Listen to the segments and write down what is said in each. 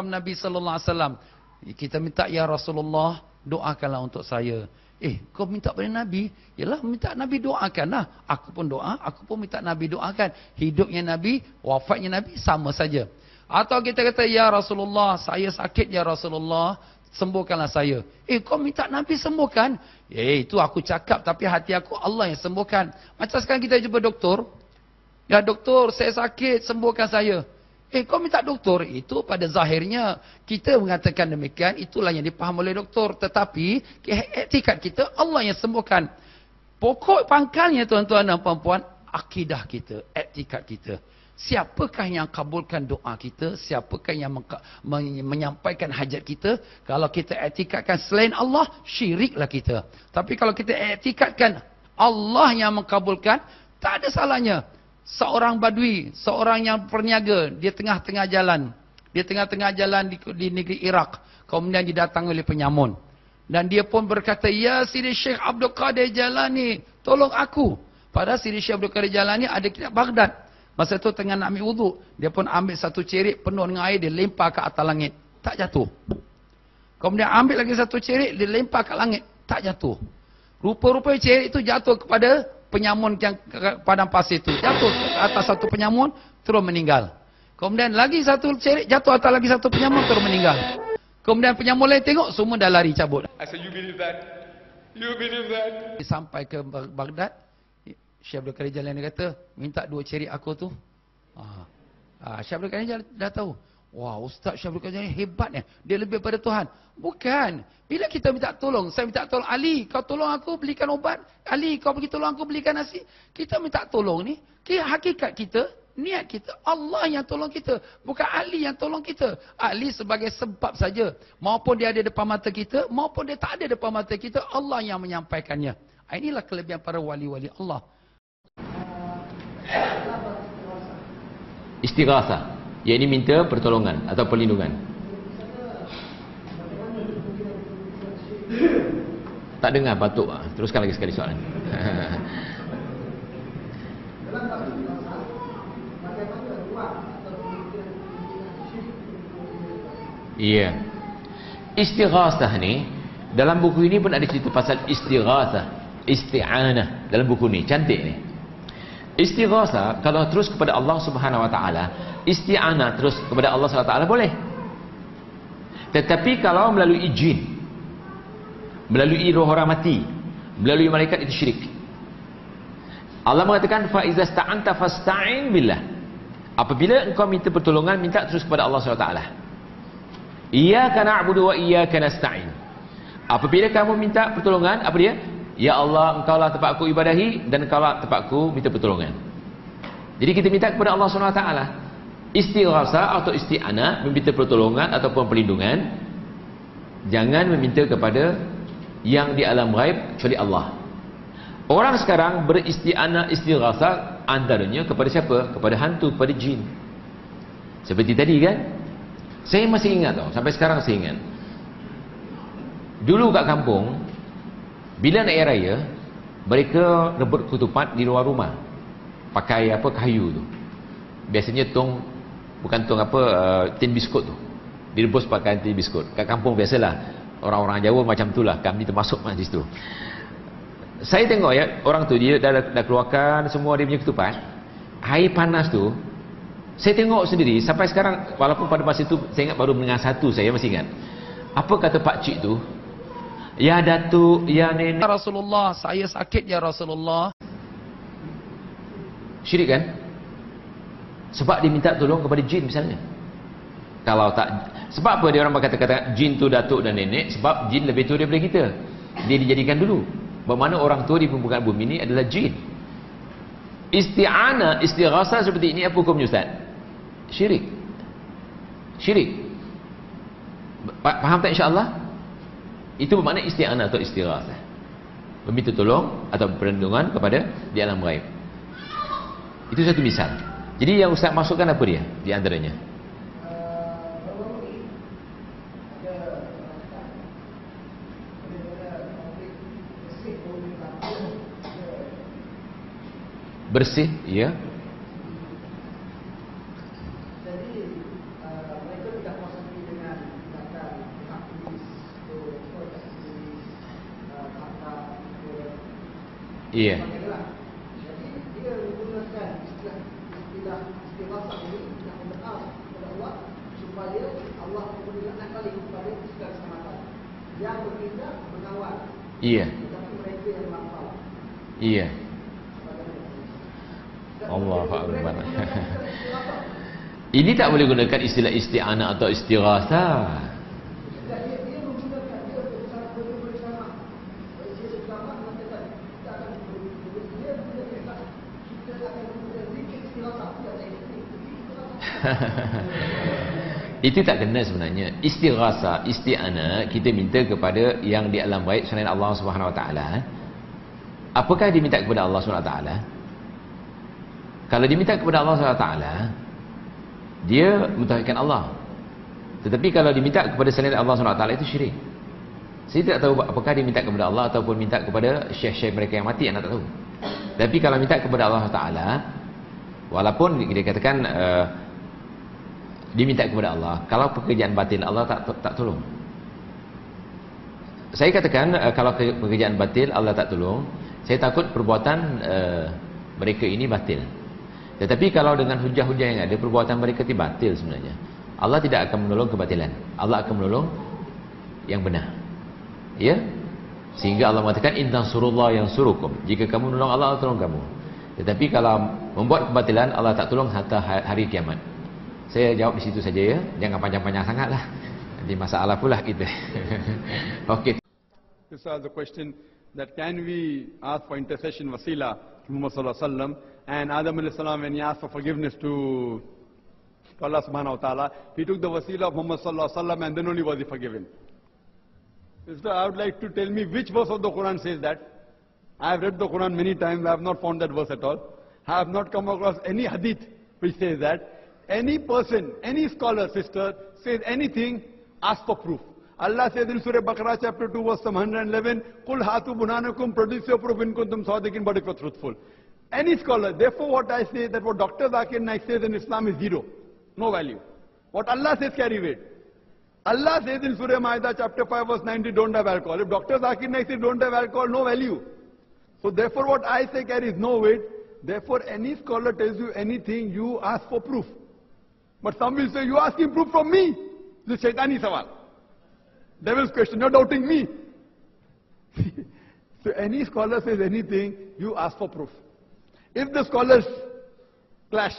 Nabi sallallahu alaihi wasallam. Kita minta, ya Rasulullah, doakanlah untuk saya. Kau minta pada Nabi? Yalah, minta Nabi doakanlah. Aku pun doa, aku pun minta Nabi doakan. Hidupnya Nabi, wafatnya Nabi sama saja. Atau kita kata, ya Rasulullah, saya sakit ya Rasulullah, sembuhkanlah saya. Kau minta Nabi sembuhkan? Itu aku cakap, tapi hati aku Allah yang sembuhkan. Macam sekarang kita jumpa doktor. Ya doktor, saya sakit, sembuhkan saya. Kau minta doktor? Itu pada zahirnya kita mengatakan demikian, itulah yang dipaham oleh doktor. Tetapi etikat kita Allah yang sembuhkan. Pokok pangkalnya tuan-tuan dan puan-puan, akidah kita, etikat kita. Siapakah yang kabulkan doa kita? Siapakah yang menyampaikan hajat kita? Kalau kita etikatkan selain Allah, syiriklah kita. Tapi kalau kita etikatkan Allah yang mengkabulkan, tak ada salahnya. Seorang badui, seorang yang perniaga, dia tengah-tengah jalan. Dia tengah-tengah jalan di negeri Iraq. Kemudian didatangi oleh penyamun. Dan dia pun berkata, ya Sidi Syekh Abdul Qadir Jalani, tolong aku. Padahal Sidi Syekh Abdul Qadir Jalani ada kitab Baghdad. Masa itu tengah nak ambil wuduk, dia pun ambil satu cerik penuh dengan air, dia lempar ke atas langit. Tak jatuh. Kemudian ambil lagi satu cerik, dia lempar ke langit. Tak jatuh. Rupa-rupanya cerik itu jatuh kepada penyamun yang padang pasir itu. Jatuh atas satu penyamun, terus meninggal. Kemudian lagi satu cerik, jatuh atas lagi satu penyamun, terus meninggal. Kemudian penyamun lain tengok, semua dah lari cabut. I said, you believe that? You believe that? Sampai ke Baghdad, Syekh Abdul Qadir Jalani kata, minta 2 cerik aku tu. Syekh Abdul Qadir Jalani dah tahu. Wah, Ustaz Syekh Abdul Qadir Jalani hebatnya. Dia lebih pada Tuhan. Bukan. Bila kita minta tolong, saya minta tolong Ali, kau tolong aku belikan obat. Ali, kau pergi tolong aku belikan nasi. Kita minta tolong ni, hakikat kita, niat kita, Allah yang tolong kita. Bukan Ali yang tolong kita. Ali sebagai sebab saja. Maupun dia ada depan mata kita, maupun dia tak ada depan mata kita, Allah yang menyampaikannya. Inilah kelebihan para wali-wali Allah. Istighasah, iaitu minta pertolongan atau perlindungan. Tak dengar, batuk. Teruskan lagi sekali soalan. Iya. Istighasah ni, dalam buku ini pun ada cerita pasal istighasah, isti'anah dalam buku ni, cantik ni. Istighasah kalau terus kepada Allah Subhanahu Wa Taala, isti'anah terus kepada Allah Subhanahu Wa Taala boleh. Tetapi kalau melalui jin, melalui roh orang mati, melalui malaikat, itu syirik. Allah mengatakan fa iza sta'anta fasta'in billah. Apabila engkau minta pertolongan, minta terus kepada Allah Subhanahu Wa Taala. Iyyaka na'budu wa iyyaka nasta'in. Apabila kamu minta pertolongan, apa dia? Ya Allah, engkaulah tempat aku ibadahi dan engkaulah tempat aku minta pertolongan. Jadi kita minta kepada Allah SWT. Istighasah atau isti'anah, meminta pertolongan ataupun perlindungan, jangan meminta kepada yang di alam ghaib kecuali Allah. Orang sekarang beristi'anah, istighasah antaranya kepada siapa? Kepada hantu, kepada jin. Seperti tadi kan? Saya masih ingat tau, sampai sekarang saya ingat. Dulu kat kampung, bila nak air raya, mereka rebut ketupat di luar rumah. Pakai apa, kayu tu. Biasanya tong, bukan tong apa, tin biskut tu. Direbus pakai tin biskut. Kat kampung biasalah, orang-orang Jawa macam tu lah. Kami termasuk di situ. Saya tengok ya, orang tu dia dah keluarkan semua dia punya ketupat. Air panas tu, saya tengok sendiri sampai sekarang, walaupun pada masa itu saya ingat baru mendengar satu, saya masih ingat. Apa kata pak cik tu? Ya Datuk, ya Nenek, Ya Rasulullah, saya sakit ya Rasulullah. syirik kan? Sebab dia minta tolong kepada jin misalnya. Kalau tak, sebab apa dia orang berkata-kata jin tu datuk dan nenek? Sebab jin lebih tua daripada kita. Dia dijadikan dulu. Bermakna orang tua di permukaan bumi ini adalah jin. Isti'anah, istighasah seperti ini, apa hukumnya Ustaz? Syirik. Syirik. Faham tak insya-Allah? Itu bermakna isti'anah atau istighasah, meminta tolong atau perlindungan kepada di alam ghaib. Itu satu misal. Jadi yang Ustaz masukkan apa dia di antaranya? Bersih, ya. Iya. Jadi dia menggunakan istilah istighatsah ini yang berdoa kepada Allah supaya Allah memberikan kali kepada segala keselamatan. Yang bertindak mengawal. Iya. Tetapi mereka yang lapar. Iya. Allahu Akbar. Ini tak boleh gunakan istilah isti'anah atau istighatsah. Dia menggunakan dia bersama bersama. Dia bersama mengatakan kita akan dia mengatakan kita akan berzikir istighatsah. Itu tak kena sebenarnya. Istighatsah, isti'anah, kita minta kepada yang di alam ghaib selain Allah Subhanahu Wa Taala. Apakah diminta kepada Allah Subhanahu Wa Taala? Kalau diminta kepada Allah Subhanahu Wa Taala, dia mentauhidkan Allah. Tetapi kalau diminta kepada selain Allah Subhanahu Wa Taala itu syirik. Saya tidak tahu apakah diminta kepada Allah ataupun minta kepada syekh-syekh mereka yang mati, anak tak tahu. Tapi kalau minta kepada Allah Taala, walaupun dia katakan diminta kepada Allah, kalau pekerjaan batil Allah tak tolong. Saya katakan kalau pekerjaan batil Allah tak tolong, saya takut perbuatan mereka ini batil. Tetapi kalau dengan hujah-hujah yang ada, perbuatan mereka itu batil sebenarnya, Allah tidak akan menolong kebatilan. Allah akan menolong yang benar. Ya? Sehingga Allah mengatakan in tansurullah yansurukum. Jika kamu menolong Allah, Allah tolong kamu. Tetapi kalau membuat kebatilan, Allah tak tolong hatta hari kiamat. Saya jawab di situ saja ya. Jangan panjang-panjang sangatlah. Nanti masalah pula kita. Okey. This was the question that can we ask for intercession wasila to Muhammad sallallahu alaihi wasallam, and Adam alayhi salam, when he asked for forgiveness to Allah subhanahu wa ta'ala, he took the wasila of Muhammad sallallahu alaihi wasallam and then only was he forgiven. Sister, I would like to tell me which verse of the Quran says that. I have read the Quran many times, I have not found that verse at all. I have not come across any hadith which says that. Any person, any scholar, sister, says anything, ask for proof. Allah says in Surah Baqarah chapter 2 verse 111, Qul hatu bunanakum, produce your proof in kuntum sadiqin, but if you're truthful. Any scholar, therefore what I say, that what Dr. Zakir Naik says in Islam is zero, no value. What Allah says carry weight. Allah says in Surah Ma'idah chapter 5 verse 90, don't have alcohol. If Dr. Zakir Naik says don't have alcohol, no value. So therefore what I say carries no weight. Therefore any scholar tells you anything, you ask for proof. But some will say, you asking proof from me. This is shaitani sawal. Devil's question, you're doubting me. So any scholar says anything, you ask for proof. If the scholars clash,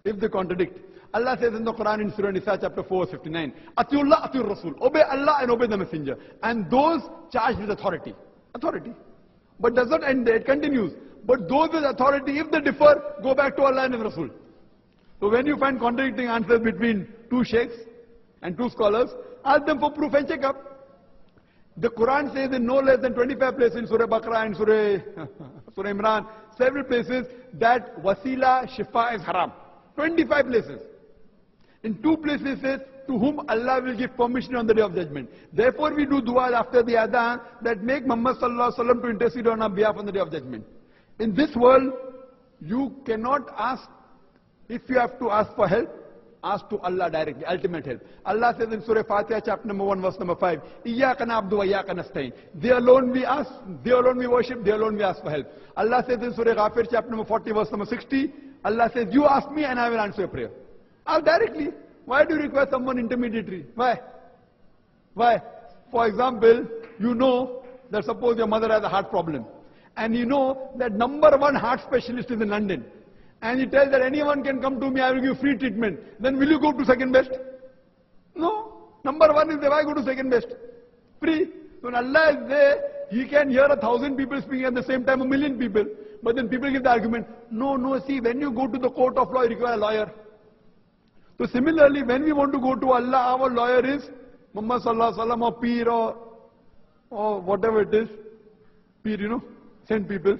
if they contradict, Allah says in the Quran in Surah Nisa chapter 4 verse 59, Atiullah, Atiur Rasul, obey Allah and obey the messenger. And those charged with authority. Authority. But does not end there, it continues. But those with authority, if they differ, go back to Allah and His Rasul. So when you find contradicting answers between two sheikhs and two scholars, ask them for proof and check up. The Quran says in no less than 25 places in Surah Baqarah and Surah Imran, several places, that wasila shifa is haram. 25 places. In 2 places it says, to whom Allah will give permission on the day of judgment. Therefore we do dua after the adhan that make Muhammad sallallahu alaihi wasallam to intercede on our behalf on the day of judgment. In this world, you cannot ask, if you have to ask for help, ask to Allah directly, ultimate help. Allah says in Surah Fatiha chapter number 1 verse number 5, Iyyaka na'budu wa iyyaka nasta'in. They alone we ask, they alone we worship, they alone we ask for help. Allah says in Surah Ghafir chapter number 40 verse number 60, Allah says, you ask me and I will answer your prayer. Ask directly. Why do you require someone intermediary? Why? Why? For example, you know that suppose your mother has a heart problem, and you know that number 1 heart specialist is in London, and you tell that anyone can come to me, I will give free treatment, then will you go to second best? No. Number 1 is there, why go to second best? Free. So when Allah is there, He can hear 1,000 people speaking at the same time, 1,000,000 people. But then people give the argument, no, see, when you go to the court of law, you require a lawyer. So similarly, when we want to go to Allah, our lawyer is Muhammad sallallahu alaihi wasallam or Peer or whatever it is. Peer, you know, send people.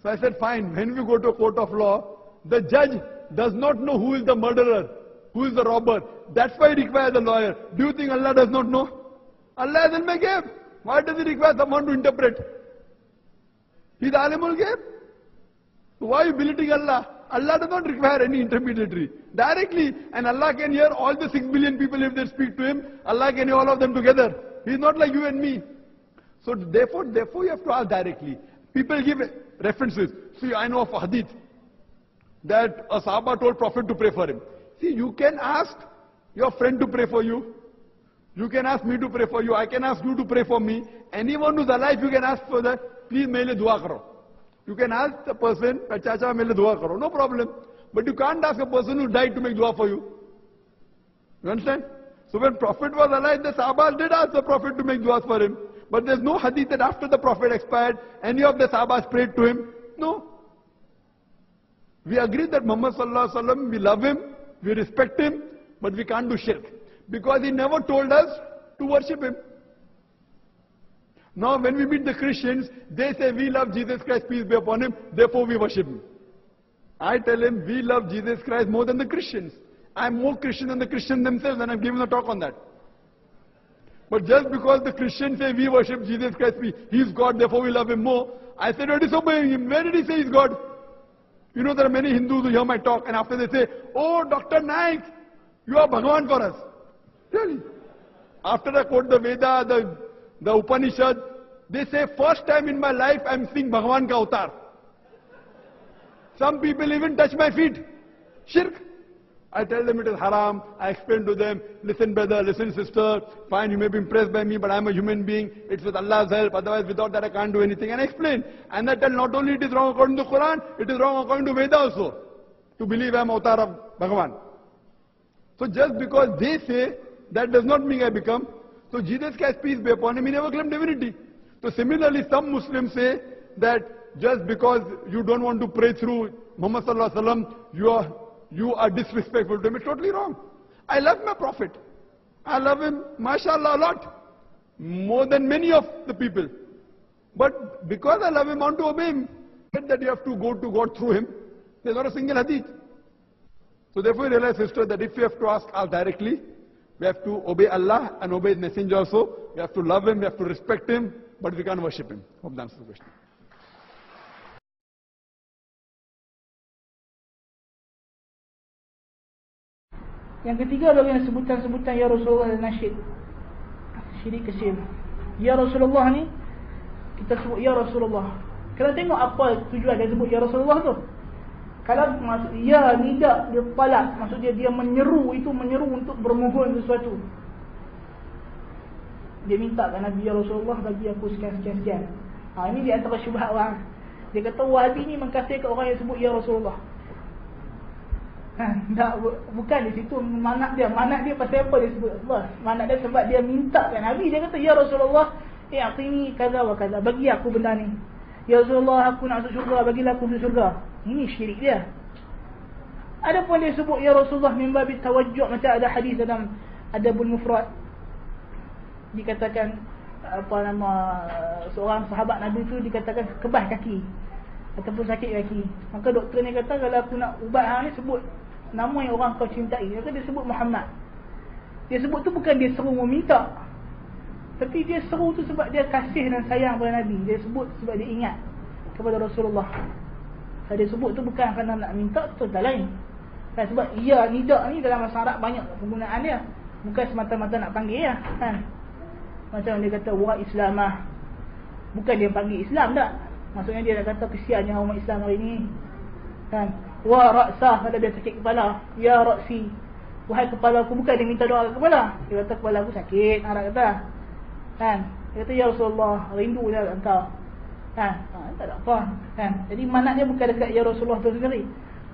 So I said, fine, when we go to a court of law, the judge does not know who is the murderer, who is the robber. That's why he requires a lawyer. Do you think Allah does not know? Allah is al-Ghaib. Why does He require someone to interpret? He's Alimul Ghaib. So why are you belittling Allah? Allah does not require any intermediary. Directly, and Allah can hear all the 6 billion people if they speak to Him. Allah can hear all of them together. He's not like you and me. So therefore you have to ask directly. People give references. See, I know of a hadith that a Sahaba told Prophet to pray for him. See, you can ask your friend to pray for you. You can ask me to pray for you. I can ask you to pray for me. Anyone who's alive, you can ask for that. Please, mere dua karo. You can ask the person, Chacha, mere dua karo. No problem. But you can't ask a person who died to make dua for you. You understand? So when Prophet was alive, the Sahaba did ask the Prophet to make duas for him. But there's no hadith that after the Prophet expired, any of the Sahabas prayed to him. No. We agree that Muhammad sallallahu alaihi wasallam, we love him, we respect him, but we can't do shirk. Because he never told us to worship him. Now when we meet the Christians, they say we love Jesus Christ, peace be upon him, therefore we worship him. I tell him we love Jesus Christ more than the Christians. I'm more Christian than the Christians themselves, and I'm giving a talk on that. But just because the Christians say we worship Jesus Christ, he's God, therefore we love him more, I said, you're disobeying him. Where did he say he's God? You know, there are many Hindus who hear my talk, and after they say, oh, Dr. Naik, you are Bhagavan for us. Really? After I quote the Veda, the Upanishad, they say, first time in my life I'm seeing Bhagavan ka avatar. Some people even touch my feet. Shirk. I tell them it is haram. I explain to them, listen brother, listen sister, fine, you may be impressed by me, but I'm a human being. It's with Allah's help. Otherwise, without that I can't do anything. And I explain. And I tell not only it is wrong according to Quran, it is wrong according to Veda also. To believe I'm avatar of Bhagavan. So just because they say, that does not mean I become. So Jesus Christ, peace be upon him, he never claimed divinity. So similarly, some Muslims say that just because you don't want to pray through Muhammad sallallahu alaihi wasallam, you are disrespectful to him. It's totally wrong. I love my Prophet. I love him, mashallah, a lot. More than many of the people. But because I love him, I want to obey him. That you have to go to God through him. There's not a single hadith. So therefore you realize, sister, that if you have to ask directly, we have to obey Allah and obey His Messenger also. We have to love him, we have to respect him, but we can't worship him. Hope that answers the question. Yang ketiga adalah sebutan-sebutan Ya Rasulullah dan nasyid. Syirik kesim. Ya Rasulullah ni, kita sebut Ya Rasulullah. Kalau tengok apa tujuan dia sebut Ya Rasulullah tu. Kalau maksud Ya nida, dia talak. Maksud dia menyeru, itu menyeru untuk bermohon sesuatu. Dia minta kan Nabi, Ya Rasulullah bagi aku sekian-sekian. Ini di antara syubhat orang. Dia kata Wahabi ni mengkafirkan orang yang sebut Ya Rasulullah. Tak, bukan di situ manat dia pasal apa dia sebut Allah. Manat dia sebab dia minta kan Nabi. Dia kata Ya Rasulullah, aqini kaza wa kaza, bagi aku benda ni. Ya Rasulullah, aku nak masuk syurga, bagilah aku masuk syurga. Ini syirik dia. Adapun dia sebut Ya Rasulullah min babi tawajjuh, macam ada hadis dalam Adabul Mufrad, dikatakan apa nama seorang sahabat Nabi tu dikatakan kebas kaki ataupun sakit kaki. Maka doktor ni kata, kalau aku nak ubat hang ni, sebut nama yang orang kau cintai. Maka dia sebut Muhammad. Dia sebut tu bukan dia seru meminta, tapi dia seru tu sebab dia kasih dan sayang pada Nabi. Dia sebut sebab dia ingat kepada Rasulullah. Kalau dia sebut tu bukan kerana nak minta, tu tak lain. Kan, sebab Ya nida ni dalam bahasa Arab banyak penggunaan dia. Bukan semata-mata nak panggil ya, kan. Macam dia kata wa Islamah, bukan dia panggil Islam tak. Maksudnya dia nak kata kesiannya umat Islam hari ni, kan. Wa ra'sah, kalau dia sakit kepala, Ya Ra'si, wahai kepala aku, bukan dia minta doa ke kepala. Dia kata kepala aku sakit, Arab kata, kan. Dia kata Ya Rasulullah, rindu dia kat engkau, kan. Tak ada apa, kan. Jadi maknanya bukan dekat Ya Rasulullah tu sendiri.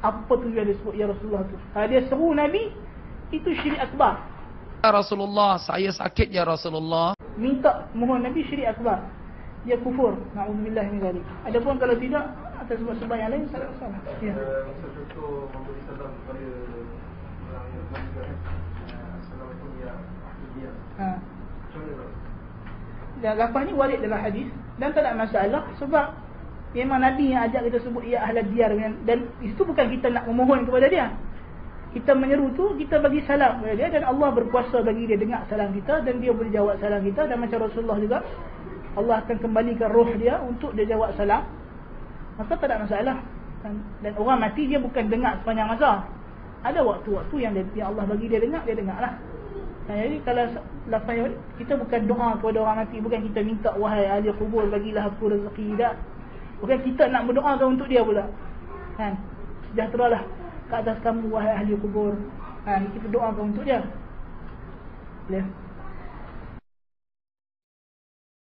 Apa tujuan dia sebut Ya Rasulullah tu? Kalau dia seru Nabi, itu syirik akbar. Ya Rasulullah, saya sakit Ya Rasulullah. Minta mohon Nabi, syirik akbar. Dia kufur. Na'udzubillah min zalik. Adapun kalau tidak, atas sebab-sebab yang lain, salah. Ya. Contoh memberi salam kepada orang yang juga Assalamualaikum ya Ahmadiyah. Macam mana? Dan lafaz ni warid dalam hadis dan tak ada masalah, sebab memang Nabi yang ajak kita sebut Ya Ahlad Diyar, dan itu bukan kita nak memohon kepada dia. Kita menyeru tu, kita bagi salam kepada dia, dan Allah berkuasa bagi dia dengar salam kita, dan dia boleh jawab salam kita. Dan macam Rasulullah juga, Allah akan kembalikan roh dia untuk dia jawab salam. Maka tak ada masalah. Dan orang mati dia bukan dengar sepanjang masa. Ada waktu-waktu yang Allah bagi dia dengar lah. Jadi kalau lafaz kita bukan doa kepada orang mati, bukan kita minta wahai ahli kubur bagilah aku rezeki, tak. Bukan kita nak berdoakan untuk dia pula. Kan? Sejahteralah ke atas kamu wahai ahli kubur. Kan? Kita doakan untuk dia. Boleh?